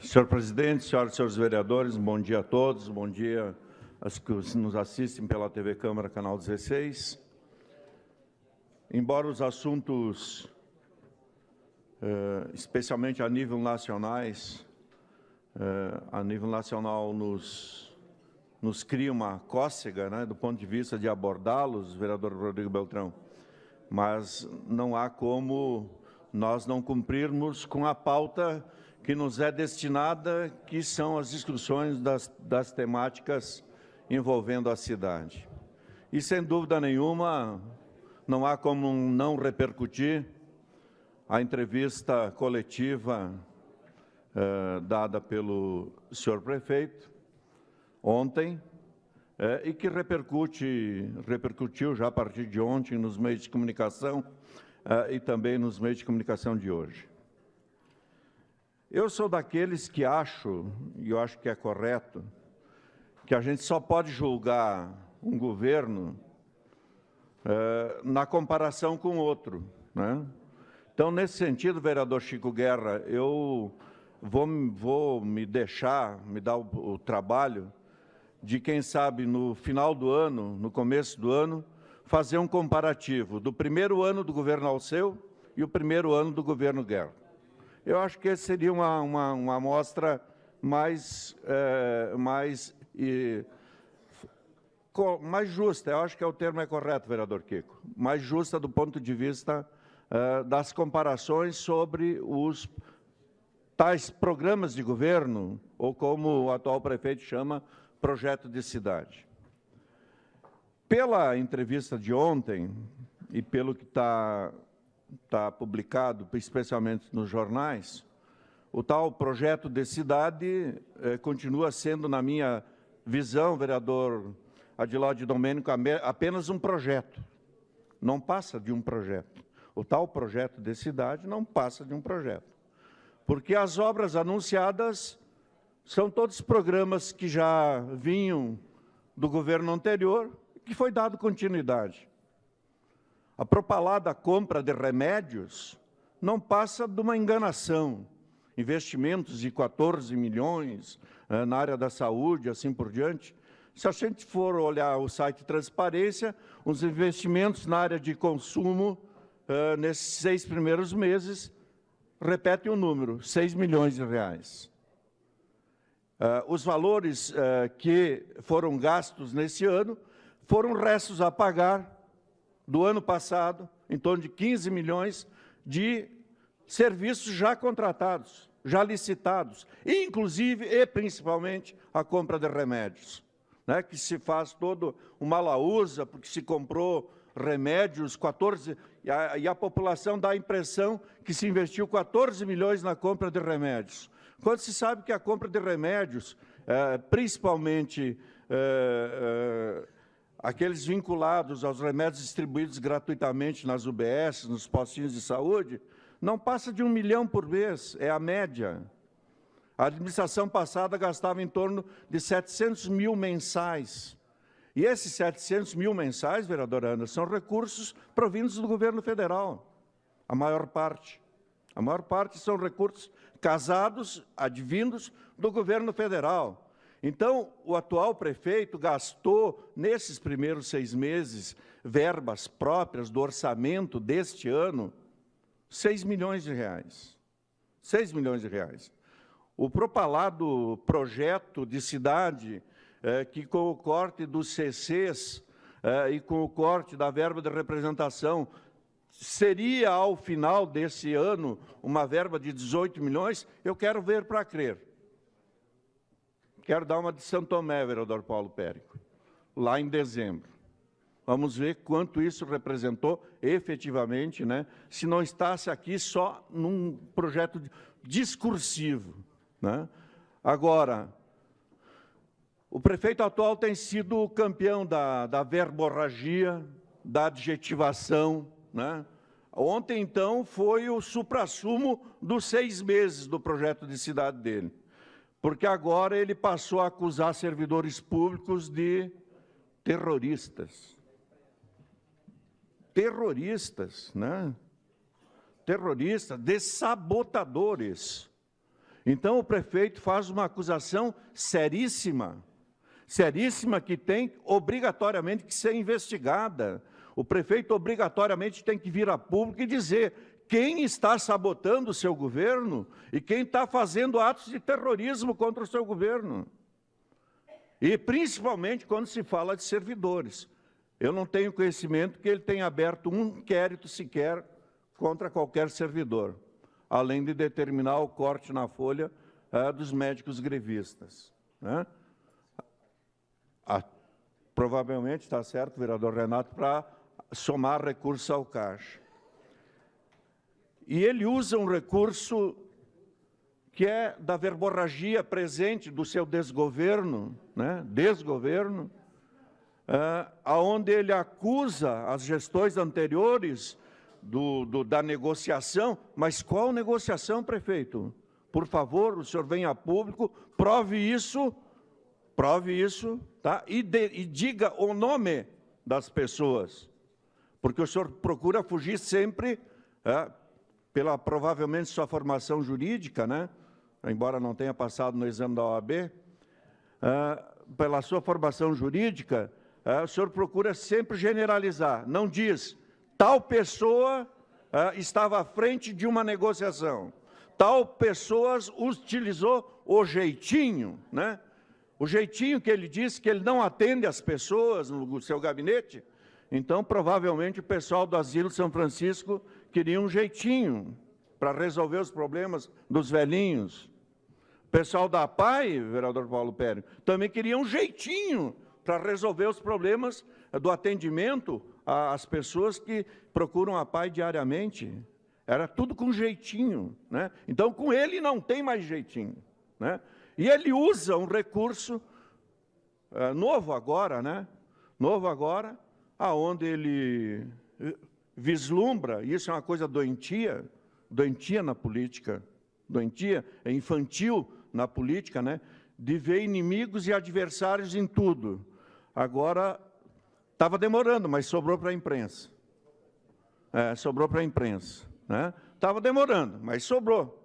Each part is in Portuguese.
Senhor presidente, senhoras e senhores vereadores, bom dia a todos, bom dia aos que nos assistem pela TV Câmara, canal 16. Embora os assuntos, especialmente a nível nacional nos cria uma cócega, né, do ponto de vista de abordá-los, vereador Rodrigo Beltrão, mas não há como nós não cumprirmos com a pauta que nos é destinada, que são as discussões das temáticas envolvendo a cidade. E, sem dúvida nenhuma, não há como não repercutir a entrevista coletiva dada pelo senhor prefeito ontem, e que repercutiu já a partir de ontem nos meios de comunicação e também nos meios de comunicação de hoje. Eu sou daqueles que acho, e eu acho que é correto, que a gente só pode julgar um governo na comparação com outro, né? Então, nesse sentido, vereador Chico Guerra, eu vou me dar o trabalho de, quem sabe, no final do ano, no começo do ano, fazer um comparativo do primeiro ano do governo Alceu e o primeiro ano do governo Guerra. Eu acho que essa seria uma amostra mais justa, eu acho que o termo é correto, vereador Kiko, mais justa do ponto de vista das comparações sobre os tais programas de governo, ou como o atual prefeito chama, projeto de cidade. Pela entrevista de ontem, e pelo que está publicado, especialmente nos jornais, o tal projeto de cidade continua sendo, na minha visão, vereador Adiló de Domênico, apenas um projeto. Não passa de um projeto. O tal projeto de cidade não passa de um projeto. Porque as obras anunciadas são todos programas que já vinham do governo anterior, que foi dado continuidade. A propalada compra de remédios não passa de uma enganação. Investimentos de 14 milhões na área da saúde, assim por diante. Se a gente for olhar o site Transparência, os investimentos na área de consumo, nesses 6 primeiros meses, repetem o número, 6 milhões de reais. Os valores que foram gastos nesse ano foram restos a pagar do ano passado, em torno de 15 milhões de serviços já contratados, já licitados, inclusive e principalmente a compra de remédios, né, que se faz todo uma lausa, porque se comprou remédios, 14, e a população dá a impressão que se investiu 14 milhões na compra de remédios. Quando se sabe que a compra de remédios, principalmente aqueles vinculados aos remédios distribuídos gratuitamente nas UBS, nos postinhos de saúde, não passa de 1 milhão por mês, é a média. A administração passada gastava em torno de 700 mil mensais. E esses 700 mil mensais, vereador Ana, são recursos provindos do governo federal, a maior parte. A maior parte são recursos casados, advindos do governo federal. Então, o atual prefeito gastou, nesses primeiros 6 meses, verbas próprias do orçamento deste ano, 6 milhões de reais. 6 milhões de reais. O propalado projeto de cidade, que com o corte dos CCs e com o corte da verba de representação, seria, ao final desse ano, uma verba de 18 milhões, eu quero ver para crer. Quero dar uma de Santo Tomé, vereador Paulo Périco, lá em dezembro. Vamos ver quanto isso representou efetivamente, né, se não estasse aqui só num projeto discursivo, né? Agora, o prefeito atual tem sido o campeão da verborragia, da adjetivação, né? Ontem, então, foi o suprassumo dos 6 meses do projeto de cidade dele, porque agora ele passou a acusar servidores públicos de terroristas. Terroristas, né? Terroristas, de sabotadores. Então, o prefeito faz uma acusação seríssima, seríssima, que tem obrigatoriamente que ser investigada. O prefeito obrigatoriamente tem que vir a público e dizer quem está sabotando o seu governo e quem está fazendo atos de terrorismo contra o seu governo. E principalmente quando se fala de servidores. Eu não tenho conhecimento que ele tenha aberto um inquérito sequer contra qualquer servidor, além de determinar o corte na folha dos médicos grevistas, né? Provavelmente está certo, vereador Renato, para somar recurso ao caixa. E ele usa um recurso que é da verborragia presente do seu desgoverno, né? Desgoverno, aonde ele acusa as gestões anteriores da negociação. Mas qual negociação, prefeito? Por favor, o senhor venha a público, prove isso, tá? E diga o nome das pessoas, porque o senhor procura fugir sempre, pela provavelmente sua formação jurídica, né? Embora não tenha passado no exame da OAB, pela sua formação jurídica, o senhor procura sempre generalizar, não diz, tal pessoa estava à frente de uma negociação, tal pessoa utilizou o jeitinho, né? O jeitinho que ele disse que ele não atende as pessoas no seu gabinete. Então, provavelmente, o pessoal do Asilo São Francisco queria um jeitinho para resolver os problemas dos velhinhos. O pessoal da APAI, vereador Paulo Pério, também queria um jeitinho para resolver os problemas do atendimento às pessoas que procuram a APAI diariamente. Era tudo com jeitinho, né? Então, com ele não tem mais jeitinho, né? E ele usa um recurso novo agora, né? Novo agora, aonde ele vislumbra, isso é uma coisa doentia na política, doentia, é infantil na política, né? De ver inimigos e adversários em tudo. Agora, estava demorando, mas sobrou para a imprensa. Sobrou para a imprensa, né? Estava demorando, mas sobrou.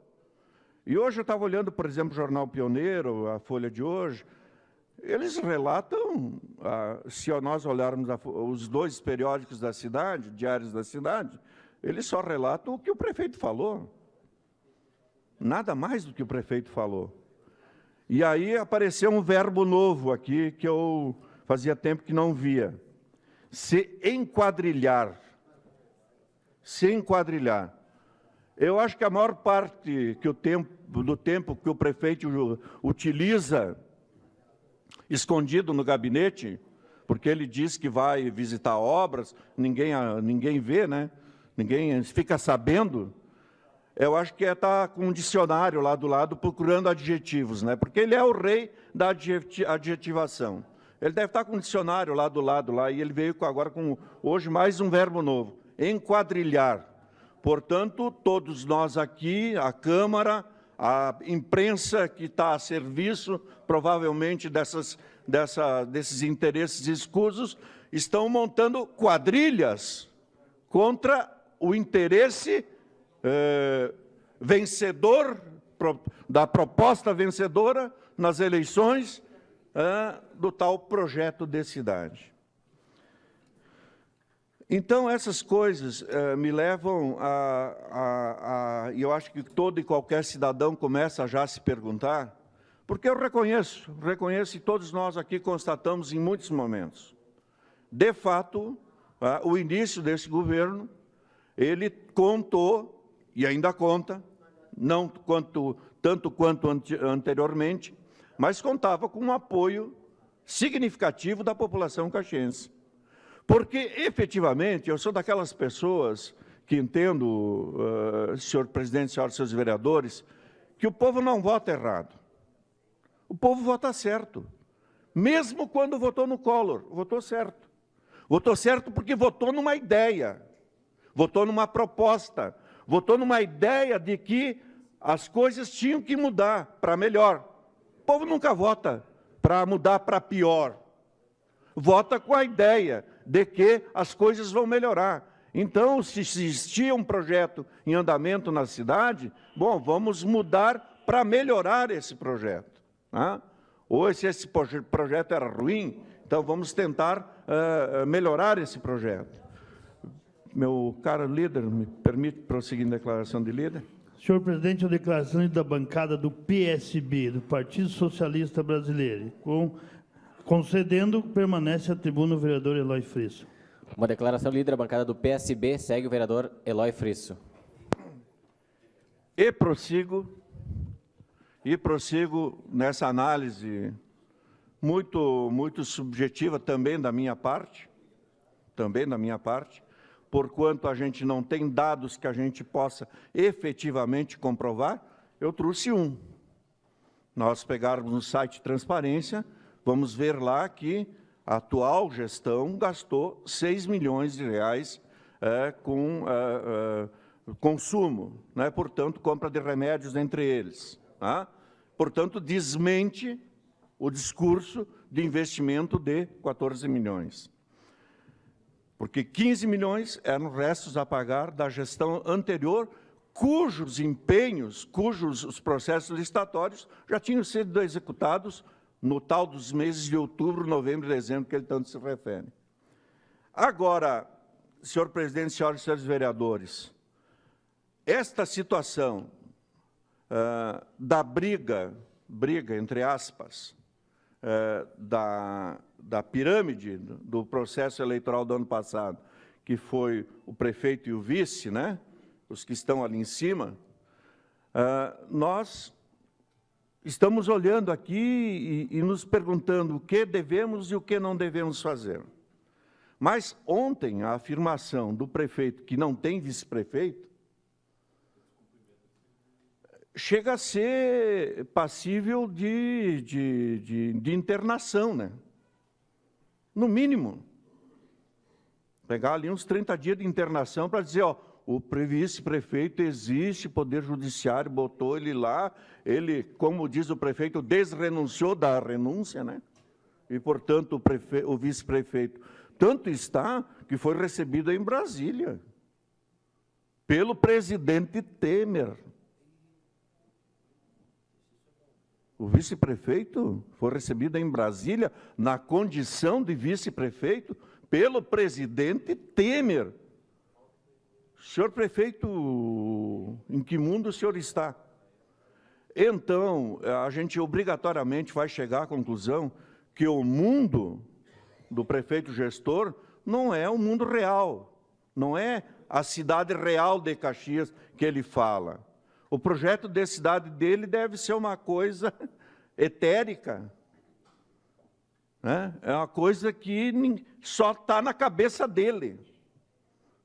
E hoje eu estava olhando, por exemplo, o Jornal Pioneiro, a Folha de hoje, eles relatam, se nós olharmos os dois periódicos da cidade, diários da cidade, eles só relatam o que o prefeito falou. Nada mais do que o prefeito falou. E aí apareceu um verbo novo aqui, que eu fazia tempo que não via. Se enquadrilhar. Se enquadrilhar. Eu acho que a maior parte do tempo que o prefeito utiliza escondido no gabinete, porque ele diz que vai visitar obras, ninguém vê, né? Ninguém fica sabendo. Eu acho que estar com um dicionário lá do lado procurando adjetivos, né? Porque ele é o rei da adjetivação. Ele deve estar com um dicionário lá do lado, e ele veio agora com, hoje, mais um verbo novo, enquadrilhar. Portanto, todos nós aqui, a Câmara, a imprensa que está a serviço, provavelmente, desses interesses escusos, estão montando quadrilhas contra o interesse vencedor, da proposta vencedora nas eleições do tal projeto de cidade. Então, essas coisas me levam e eu acho que todo e qualquer cidadão começa já a se perguntar, porque eu reconheço e todos nós aqui constatamos em muitos momentos. De fato, o início desse governo, ele contou, e ainda conta, não tanto quanto anteriormente, mas contava com um apoio significativo da população caxiense. Porque, efetivamente, eu sou daquelas pessoas que entendo, senhor presidente, senhoras e senhores vereadores, que o povo não vota errado. O povo vota certo. Mesmo quando votou no Collor, votou certo. Votou certo porque votou numa ideia, votou numa proposta, votou numa ideia de que as coisas tinham que mudar para melhor. O povo nunca vota para mudar para pior. Vota com a ideia de que as coisas vão melhorar. Então, se existia um projeto em andamento na cidade, bom, vamos mudar para melhorar esse projeto. Tá? Ou se esse projeto era ruim, então vamos tentar melhorar esse projeto. Meu caro líder, me permite prosseguir em declaração de líder? Senhor presidente, a declaração da bancada do PSB, do Partido Socialista Brasileiro. Concedendo, permanece a tribuna o vereador Eloy Frisso. Uma declaração, líder, a bancada do PSB, segue o vereador Eloy Frisso. E prossigo nessa análise muito subjetiva também da minha parte, porquanto a gente não tem dados que a gente possa efetivamente comprovar, eu trouxe um. Nós pegarmos no site de transparência, vamos ver lá que a atual gestão gastou 6 milhões de reais com consumo, né? Portanto, compra de remédios entre eles. Tá? Portanto, desmente o discurso de investimento de 14 milhões. Porque 15 milhões eram restos a pagar da gestão anterior, cujos empenhos, os processos licitatórios já tinham sido executados no tal dos meses de outubro, novembro e dezembro, que ele tanto se refere. Agora, senhor presidente, senhoras e senhores vereadores, esta situação da briga, entre aspas, da pirâmide do processo eleitoral do ano passado, que foi o prefeito e o vice, né, os que estão ali em cima, nós estamos olhando aqui e nos perguntando o que devemos e o que não devemos fazer. Mas ontem a afirmação do prefeito que não tem vice-prefeito chega a ser passível de internação, né? No mínimo. Pegar ali uns 30 dias de internação para dizer, ó, o vice-prefeito existe, Poder Judiciário botou ele lá, ele, como diz o prefeito, desrenunciou da renúncia, né? E, portanto, o vice-prefeito tanto está que foi recebido em Brasília pelo presidente Temer. O vice-prefeito foi recebido em Brasília na condição de vice-prefeito pelo presidente Temer. Senhor prefeito, em que mundo o senhor está? Então, a gente obrigatoriamente vai chegar à conclusão que o mundo do prefeito gestor não é o mundo real, não é a cidade real de Caxias que ele fala. O projeto de cidade dele deve ser uma coisa etérica, né? É uma coisa que só está na cabeça dele.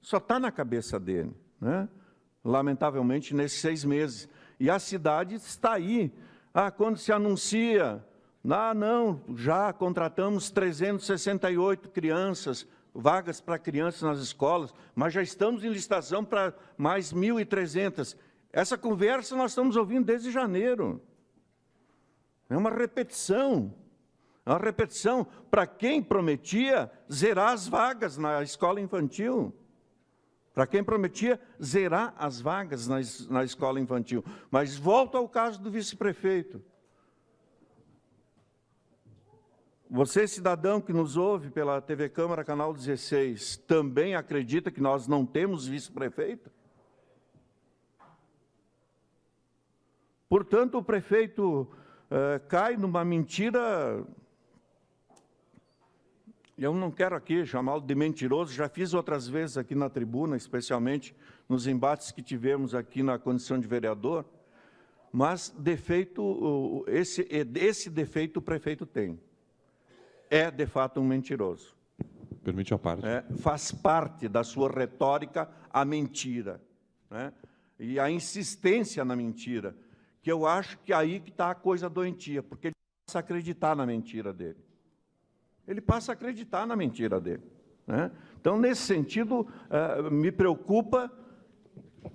Só está na cabeça dele, né? Lamentavelmente, nesses 6 meses. E a cidade está aí. Quando se anuncia, não, já contratamos 368 crianças, vagas para crianças nas escolas, mas já estamos em licitação para mais 1.300. Essa conversa nós estamos ouvindo desde janeiro. É uma repetição. É uma repetição para quem prometia zerar as vagas na escola infantil. Para quem prometia zerar as vagas na escola infantil. Mas volto ao caso do vice-prefeito. Você, cidadão que nos ouve pela TV Câmara, Canal 16, também acredita que nós não temos vice-prefeito? Portanto, o prefeito cai numa mentira. Eu não quero aqui chamá-lo de mentiroso, já fiz outras vezes aqui na tribuna, especialmente nos embates que tivemos aqui na condição de vereador, mas esse defeito o prefeito tem. É, de fato, um mentiroso. Permite a parte. Faz parte da sua retórica a mentira, né? E a insistência na mentira, que eu acho que aí que está a coisa doentia, porque ele passa a acreditar na mentira dele. Ele passa a acreditar na mentira dele, né? Então, nesse sentido, me preocupa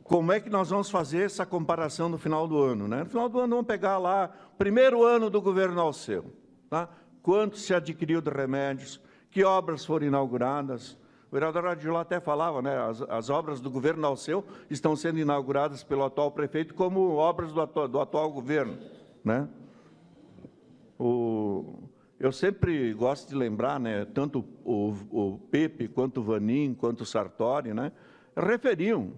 como é que nós vamos fazer essa comparação no final do ano, né? No final do ano, vamos pegar lá o primeiro ano do governo Alceu, tá? Quanto se adquiriu de remédios, que obras foram inauguradas, vereador Adilá até falava, né? As obras do governo Alceu estão sendo inauguradas pelo atual prefeito como obras do atual governo, né? Eu sempre gosto de lembrar, né? Tanto o Pepe, quanto o Vanin, quanto o Sartori, né? Referiam.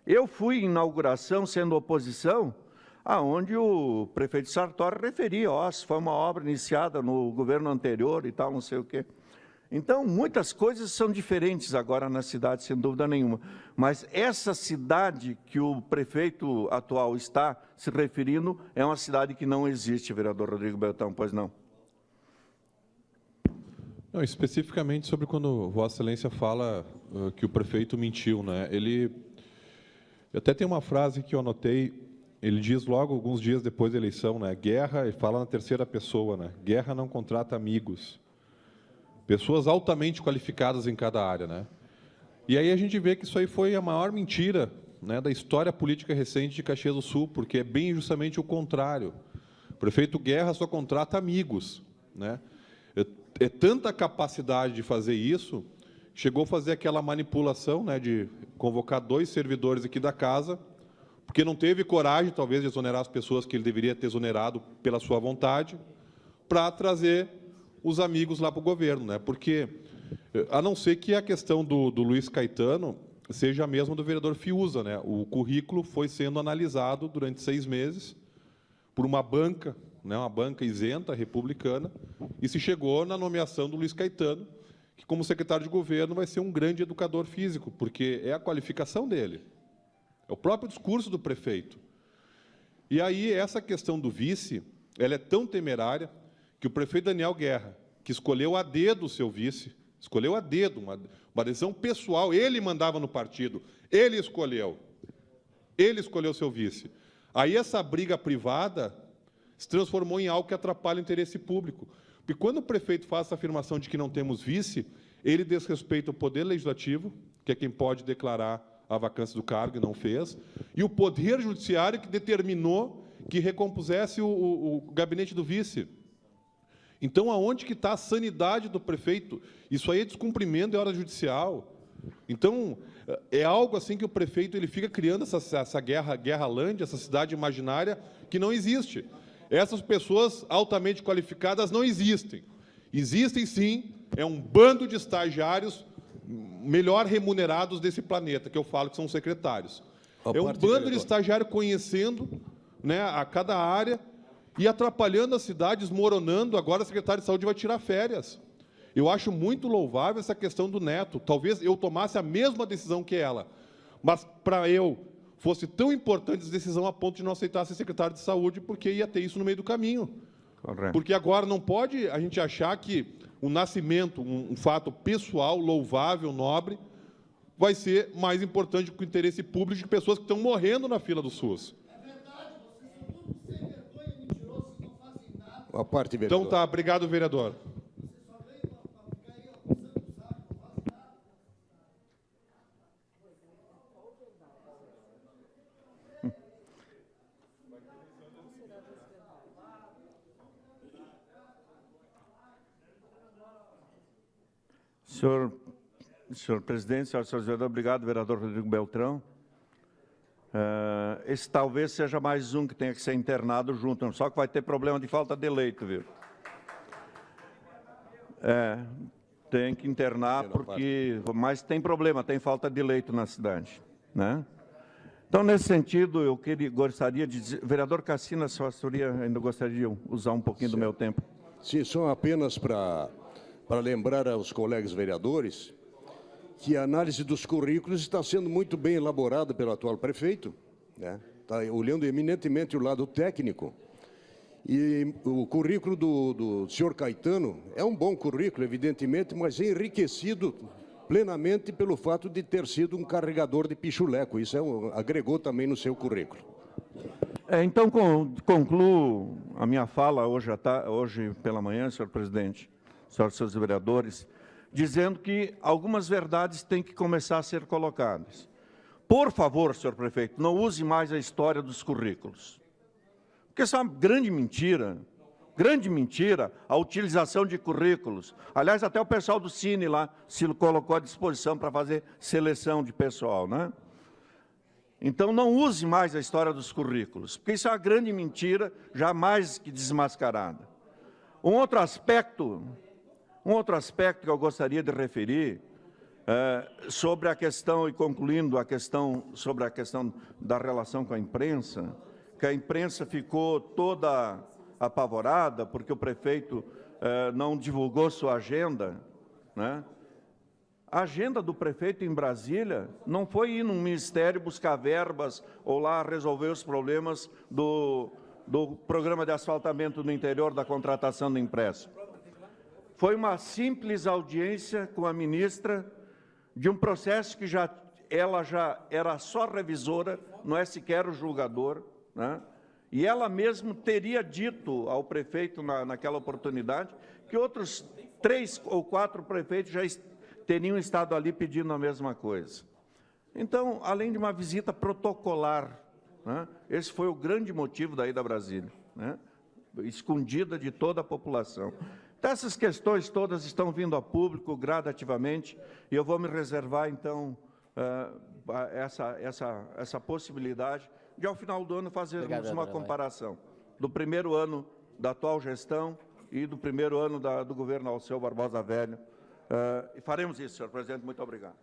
Eu fui em inauguração, sendo oposição, aonde o prefeito Sartori referia, ó, foi uma obra iniciada no governo anterior e tal, não sei o quê. Então, muitas coisas são diferentes agora na cidade, sem dúvida nenhuma. Mas essa cidade que o prefeito atual está se referindo é uma cidade que não existe, vereador Rodrigo Beltrão, pois não? Não, especificamente sobre quando Vossa Excelência fala que o prefeito mentiu, né? Ele até tem uma frase que eu anotei. Ele diz logo alguns dias depois da eleição, né? Guerra, ele fala na terceira pessoa, né? Guerra não contrata amigos. Pessoas altamente qualificadas em cada área, né? E aí a gente vê que isso aí foi a maior mentira, né, da história política recente de Caxias do Sul, porque é bem justamente o contrário. O prefeito Guerra só contrata amigos, né? É tanta capacidade de fazer isso, chegou a fazer aquela manipulação, né, de convocar 2 servidores aqui da casa, porque não teve coragem, talvez, de exonerar as pessoas que ele deveria ter exonerado pela sua vontade, para trazer os amigos lá para o governo, né? Porque, a não ser que a questão do Luiz Caetano seja a mesma do vereador Fiuza, né? O currículo foi sendo analisado durante 6 meses por uma banca, né? Uma banca isenta, republicana, e se chegou na nomeação do Luiz Caetano, que, como secretário de governo, vai ser um grande educador físico, porque é a qualificação dele, é o próprio discurso do prefeito. E aí, essa questão do vice, ela é tão temerária, que o prefeito Daniel Guerra, que escolheu a dedo o seu vice, escolheu a dedo, uma decisão pessoal, ele mandava no partido, ele escolheu o seu vice. Aí essa briga privada se transformou em algo que atrapalha o interesse público. Porque quando o prefeito faz essa afirmação de que não temos vice, ele desrespeita o Poder Legislativo, que é quem pode declarar a vacância do cargo e não fez, e o Poder Judiciário, que determinou que recompusesse o gabinete do vice. Então, aonde que está a sanidade do prefeito? Isso aí é descumprimento, é hora judicial. Então, é algo assim que o prefeito ele fica criando essa guerra-lândia, essa cidade imaginária que não existe. Essas pessoas altamente qualificadas não existem. Existem, sim, é um bando de estagiários melhor remunerados desse planeta, que eu falo que são secretários. É um bando de estagiário conhecendo, né, a cada área, e atrapalhando a cidade, desmoronando. Agora a secretária de Saúde vai tirar férias. Eu acho muito louvável essa questão do Neto. Talvez eu tomasse a mesma decisão que ela, mas para eu fosse tão importante essa decisão a ponto de não aceitar ser secretário de Saúde, porque ia ter isso no meio do caminho. Correto. Porque agora não pode a gente achar que o nascimento, um fato pessoal, louvável, nobre, vai ser mais importante que o interesse público de pessoas que estão morrendo na fila do SUS. A parte, vereador. Então tá, obrigado, vereador. Senhor presidente, senhores vereadores, obrigado, vereador Rodrigo Beltrão. Esse talvez seja mais um que tenha que ser internado junto, só que vai ter problema de falta de leito, viu? Tem que internar, porque... Mas tem problema, tem falta de leito na cidade, né? Então, nesse sentido, eu gostaria de dizer... Vereador Cassina, sua senhoria, ainda gostaria de usar um pouquinho do meu tempo. Sim, só apenas para lembrar aos colegas vereadores que a análise dos currículos está sendo muito bem elaborada pelo atual prefeito, né? Está olhando eminentemente o lado técnico. E o currículo do senhor Caetano é um bom currículo, evidentemente, mas é enriquecido plenamente pelo fato de ter sido um carregador de pichuleco. Isso agregou também no seu currículo. Então, concluo a minha fala hoje pela manhã, senhor presidente, senhores vereadores, dizendo que algumas verdades têm que começar a ser colocadas. Por favor, senhor prefeito, não use mais a história dos currículos. Porque essa é uma grande mentira. grande mentira, a utilização de currículos. Aliás, até o pessoal do Cine lá se colocou à disposição para fazer seleção de pessoal, né? Então, não use mais a história dos currículos, porque isso é uma grande mentira, jamais que desmascarada. Um outro aspecto que eu gostaria de referir sobre a questão, e concluindo a questão, sobre a questão da relação com a imprensa, que a imprensa ficou toda apavorada porque o prefeito não divulgou sua agenda, né? A agenda do prefeito em Brasília não foi ir num ministério buscar verbas ou lá resolver os problemas do programa de asfaltamento no interior da contratação do empréstimo. Foi uma simples audiência com a ministra de um processo que ela já era só revisora, não é sequer o julgador, né? E ela mesma teria dito ao prefeito naquela oportunidade que outros 3 ou 4 prefeitos já teriam estado ali pedindo a mesma coisa. Então, além de uma visita protocolar, né, esse foi o grande motivo da ida a Brasília, né, escondida de toda a população. Então, essas questões todas estão vindo a público gradativamente, e eu vou me reservar, então, essa possibilidade de, ao final do ano, fazermos uma comparação do primeiro ano da atual gestão e do primeiro ano do governo Alceu Barbosa Velho. E faremos isso, senhor presidente. Muito obrigado.